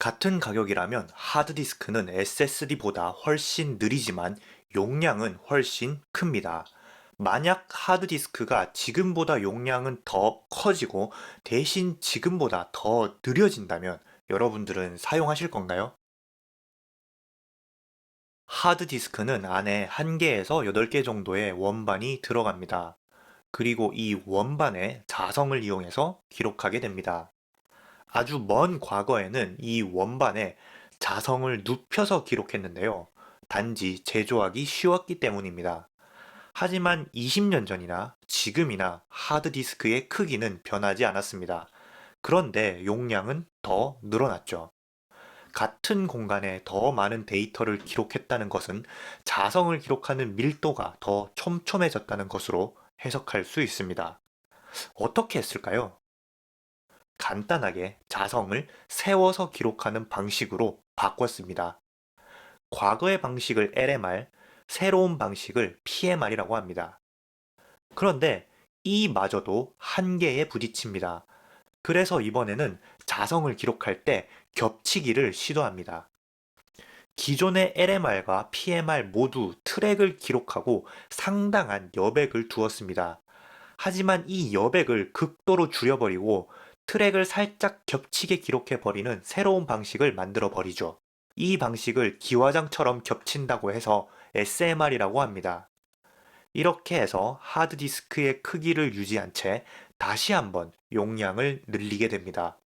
같은 가격이라면 하드디스크는 SSD보다 훨씬 느리지만 용량은 훨씬 큽니다. 만약 하드디스크가 지금보다 용량은 더 커지고 대신 지금보다 더 느려진다면 여러분들은 사용하실 건가요? 하드디스크는 안에 1개에서 8개 정도의 원반이 들어갑니다. 그리고 이 원반에 자성을 이용해서 기록하게 됩니다. 아주 먼 과거에는 이 원반에 자성을 눕혀서 기록했는데요. 단지 제조하기 쉬웠기 때문입니다. 하지만 20년 전이나 지금이나 하드디스크의 크기는 변하지 않았습니다. 그런데 용량은 더 늘어났죠. 같은 공간에 더 많은 데이터를 기록했다는 것은 자성을 기록하는 밀도가 더 촘촘해졌다는 것으로 해석할 수 있습니다. 어떻게 했을까요? 간단하게 자성을 세워서 기록하는 방식으로 바꿨습니다. 과거의 방식을 LMR, 새로운 방식을 PMR이라고 합니다. 그런데 이마저도 한계에 부딪힙니다. 그래서 이번에는 자성을 기록할 때 겹치기를 시도합니다. 기존의 LMR과 PMR 모두 트랙을 기록하고 상당한 여백을 두었습니다. 하지만 이 여백을 극도로 줄여버리고 트랙을 살짝 겹치게 기록해버리는 새로운 방식을 만들어버리죠. 이 방식을 기와장처럼 겹친다고 해서 SMR이라고 합니다. 이렇게 해서 하드디스크의 크기를 유지한 채 다시 한번 용량을 늘리게 됩니다.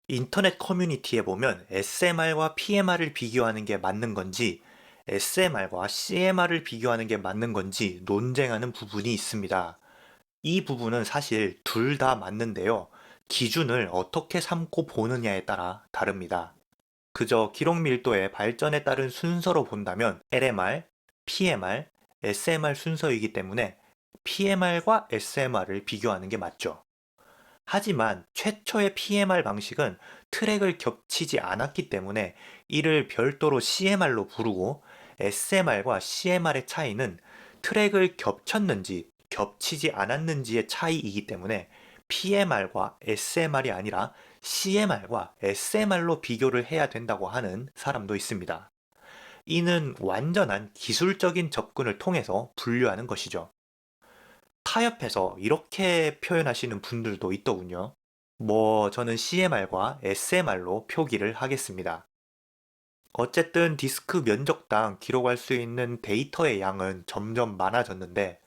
인터넷 커뮤니티에 보면 SMR과 PMR을 비교하는 게 맞는 건지 SMR과 CMR을 비교하는 게 맞는 건지 논쟁하는 부분이 있습니다. 이 부분은 사실 둘 다 맞는데요. 기준을 어떻게 삼고 보느냐에 따라 다릅니다. 그저 기록 밀도의 발전에 따른 순서로 본다면 LMR, PMR, SMR 순서이기 때문에 PMR과 SMR을 비교하는 게 맞죠. 하지만 최초의 PMR 방식은 트랙을 겹치지 않았기 때문에 이를 별도로 CMR로 부르고 SMR과 CMR의 차이는 트랙을 겹쳤는지 겹치지 않았는지의 차이이기 때문에 PMR과 SMR이 아니라 CMR과 SMR로 비교를 해야 된다고 하는 사람도 있습니다. 이는 완전한 기술적인 접근을 통해서 분류하는 것이죠. 타협해서 이렇게 표현하시는 분들도 있더군요. 저는 CMR과 SMR로 표기를 하겠습니다. 어쨌든 디스크 면적당 기록할 수 있는 데이터의 양은 점점 많아졌는데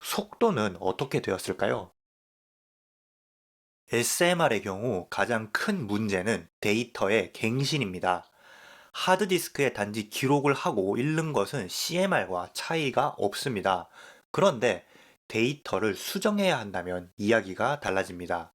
속도는 어떻게 되었을까요? SMR의 경우 가장 큰 문제는 데이터의 갱신입니다. 하드디스크에 단지 기록을 하고 읽는 것은 CMR과 차이가 없습니다. 그런데 데이터를 수정해야 한다면 이야기가 달라집니다.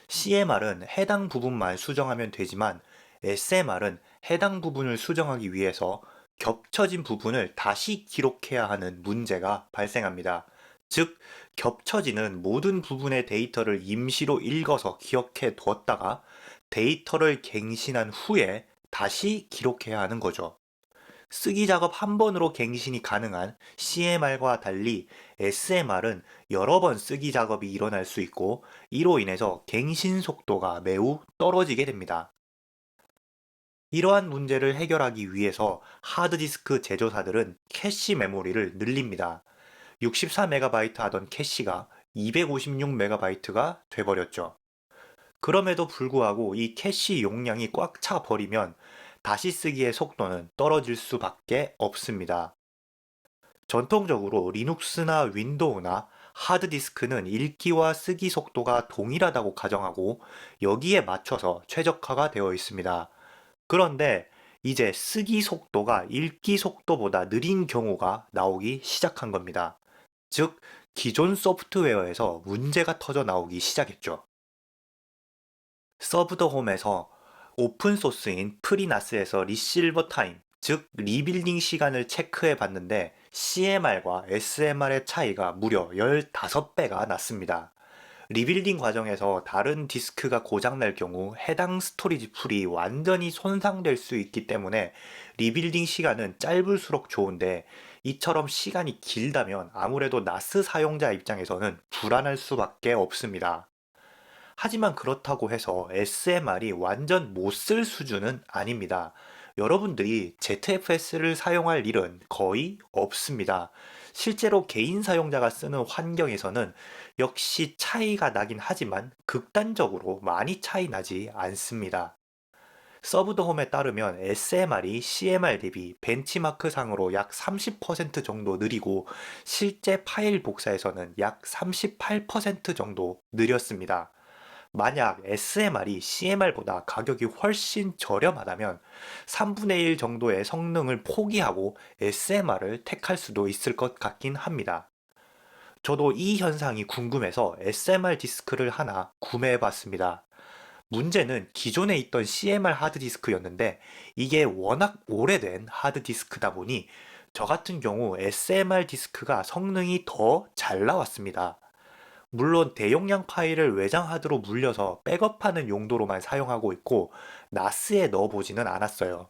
CMR은 해당 부분만 수정하면 되지만 SMR은 해당 부분을 수정하기 위해서 겹쳐진 부분을 다시 기록해야 하는 문제가 발생합니다. 즉, 겹쳐지는 모든 부분의 데이터를 임시로 읽어서 기억해 두었다가 데이터를 갱신한 후에 다시 기록해야 하는 거죠. 쓰기 작업 한 번으로 갱신이 가능한 CMR과 달리 SMR은 여러 번 쓰기 작업이 일어날 수 있고 이로 인해서 갱신 속도가 매우 떨어지게 됩니다. 이러한 문제를 해결하기 위해서 하드디스크 제조사들은 캐시 메모리를 늘립니다. 64MB 하던 캐시가 256MB가 돼버렸죠. 그럼에도 불구하고 이 캐시 용량이 꽉 차 버리면 다시 쓰기의 속도는 떨어질 수밖에 없습니다. 전통적으로 리눅스나 윈도우나 하드디스크는 읽기와 쓰기 속도가 동일하다고 가정하고 여기에 맞춰서 최적화가 되어 있습니다. 그런데 이제 쓰기 속도가 읽기 속도보다 느린 경우가 나오기 시작한 겁니다. 즉, 기존 소프트웨어에서 문제가 터져 나오기 시작했죠. 서브더홈에서 오픈소스인 프리나스에서 리실버 타임, 즉 리빌딩 시간을 체크해 봤는데 CMR과 SMR의 차이가 무려 15배가 났습니다. 리빌딩 과정에서 다른 디스크가 고장날 경우 해당 스토리지 풀이 완전히 손상될 수 있기 때문에 리빌딩 시간은 짧을수록 좋은데 이처럼 시간이 길다면 아무래도 나스 사용자 입장에서는 불안할 수밖에 없습니다. 하지만 그렇다고 해서 SMR이 완전 못 쓸 수준은 아닙니다. 여러분들이 ZFS를 사용할 일은 거의 없습니다. 실제로 개인 사용자가 쓰는 환경에서는 역시 차이가 나긴 하지만 극단적으로 많이 차이 나지 않습니다. 서브더홈에 따르면 SMR이 CMR 대비 벤치마크 상으로 약 30% 정도 느리고 실제 파일 복사에서는 약 38% 정도 느렸습니다. 만약 SMR이 CMR보다 가격이 훨씬 저렴하다면 3분의 1 정도의 성능을 포기하고 SMR을 택할 수도 있을 것 같긴 합니다. 저도 이 현상이 궁금해서 SMR 디스크를 하나 구매해 봤습니다. 문제는 기존에 있던 CMR 하드디스크였는데 이게 워낙 오래된 하드디스크다 보니 저 같은 경우 SMR 디스크가 성능이 더 잘 나왔습니다. 물론 대용량 파일을 외장 하드로 물려서 백업하는 용도로만 사용하고 있고 나스에 넣어보지는 않았어요.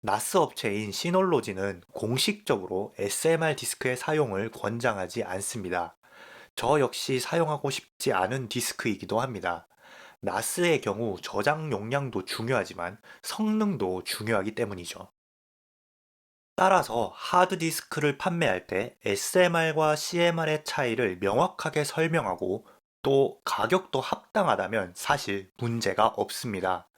나스 업체인 시놀로지는 공식적으로 SMR 디스크의 사용을 권장하지 않습니다. 저 역시 사용하고 싶지 않은 디스크이기도 합니다. 나스의 경우 저장 용량도 중요하지만 성능도 중요하기 때문이죠. 따라서 하드디스크를 판매할 때 SMR과 CMR의 차이를 명확하게 설명하고 또 가격도 합당하다면 사실 문제가 없습니다.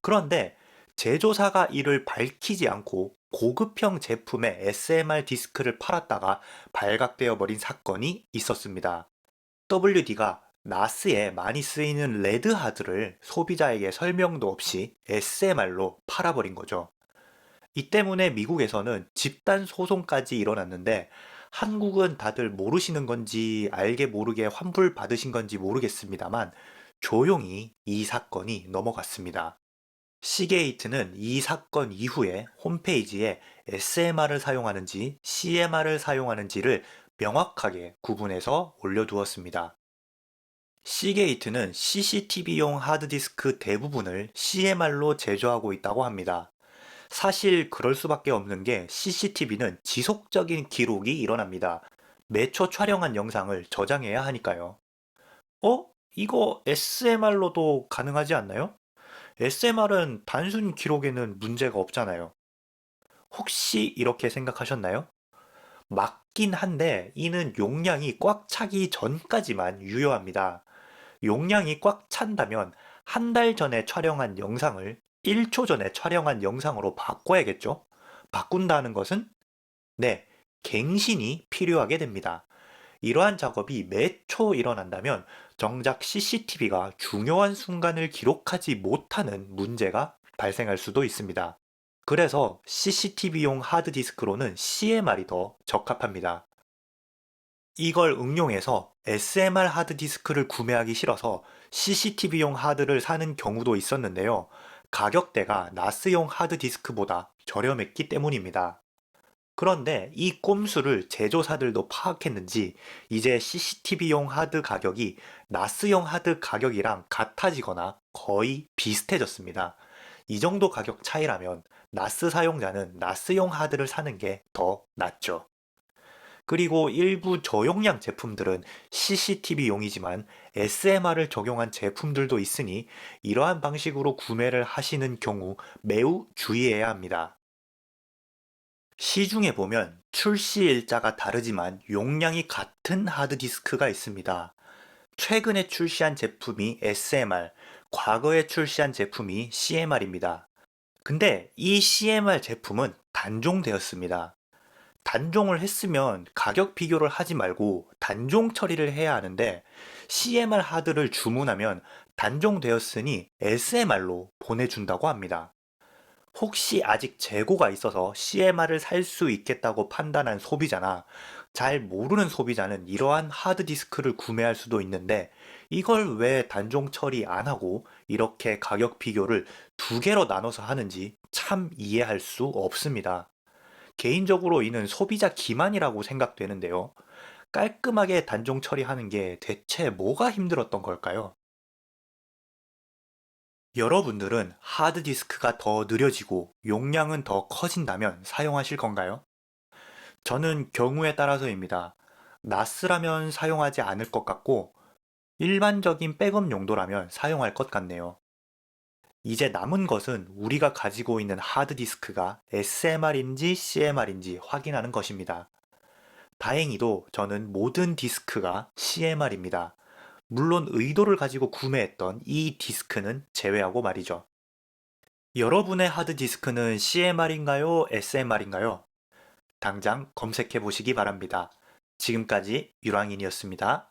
그런데 제조사가 이를 밝히지 않고 고급형 제품의 SMR 디스크를 팔았다가 발각되어 버린 사건이 있었습니다. WD가 나스에 많이 쓰이는 레드하드를 소비자에게 설명도 없이 SMR로 팔아버린 거죠. 이 때문에 미국에서는 집단 소송까지 일어났는데 한국은 다들 모르시는 건지 알게 모르게 환불 받으신 건지 모르겠습니다만 조용히 이 사건이 넘어갔습니다. 시게이트는 이 사건 이후에 홈페이지에 SMR을 사용하는지 CMR을 사용하는지를 명확하게 구분해서 올려두었습니다. 시게이트는 CCTV용 하드디스크 대부분을 CMR로 제조하고 있다고 합니다. 사실 그럴 수밖에 없는 게 CCTV는 지속적인 기록이 일어납니다. 매초 촬영한 영상을 저장해야 하니까요. 이거 SMR로도 가능하지 않나요? SMR은 단순 기록에는 문제가 없잖아요. 혹시 이렇게 생각하셨나요? 맞긴 한데 이는 용량이 꽉 차기 전까지만 유효합니다. 용량이 꽉 찬다면 한 달 전에 촬영한 영상을 1초 전에 촬영한 영상으로 바꿔야겠죠? 바꾼다는 것은 네, 갱신이 필요하게 됩니다. 이러한 작업이 매초 일어난다면 정작 CCTV가 중요한 순간을 기록하지 못하는 문제가 발생할 수도 있습니다. 그래서 CCTV용 하드디스크로는 CMR이 더 적합합니다. 이걸 응용해서 SMR 하드디스크를 구매하기 싫어서 CCTV용 하드를 사는 경우도 있었는데요. 가격대가 나스용 하드디스크보다 저렴했기 때문입니다. 그런데 이 꼼수를 제조사들도 파악했는지 이제 CCTV용 하드 가격이 나스용 하드 가격이랑 같아지거나 거의 비슷해졌습니다. 이 정도 가격 차이라면 나스 사용자는 나스용 하드를 사는 게 더 낫죠. 그리고 일부 저용량 제품들은 CCTV용이지만 SMR을 적용한 제품들도 있으니 이러한 방식으로 구매를 하시는 경우 매우 주의해야 합니다. 시중에 보면 출시 일자가 다르지만 용량이 같은 하드디스크가 있습니다. 최근에 출시한 제품이 SMR, 과거에 출시한 제품이 CMR입니다. 근데 이 CMR 제품은 단종되었습니다. 단종을 했으면 가격 비교를 하지 말고 단종 처리를 해야 하는데 CMR 하드를 주문하면 단종되었으니 SMR로 보내준다고 합니다. 혹시 아직 재고가 있어서 CMR을 살 수 있겠다고 판단한 소비자나 잘 모르는 소비자는 이러한 하드디스크를 구매할 수도 있는데 이걸 왜 단종 처리 안 하고 이렇게 가격 비교를 두 개로 나눠서 하는지 참 이해할 수 없습니다. 개인적으로 이는 소비자 기만이라고 생각되는데요. 깔끔하게 단종 처리하는 게 대체 뭐가 힘들었던 걸까요? 여러분들은 하드디스크가 더 느려지고 용량은 더 커진다면 사용하실 건가요? 저는 경우에 따라서입니다. 나스라면 사용하지 않을 것 같고 일반적인 백업 용도라면 사용할 것 같네요. 이제 남은 것은 우리가 가지고 있는 하드디스크가 SMR인지 CMR인지 확인하는 것입니다. 다행히도 저는 모든 디스크가 CMR입니다. 물론 의도를 가지고 구매했던 이 디스크는 제외하고 말이죠. 여러분의 하드디스크는 CMR인가요? SMR인가요? 당장 검색해 보시기 바랍니다. 지금까지 유랑인이었습니다.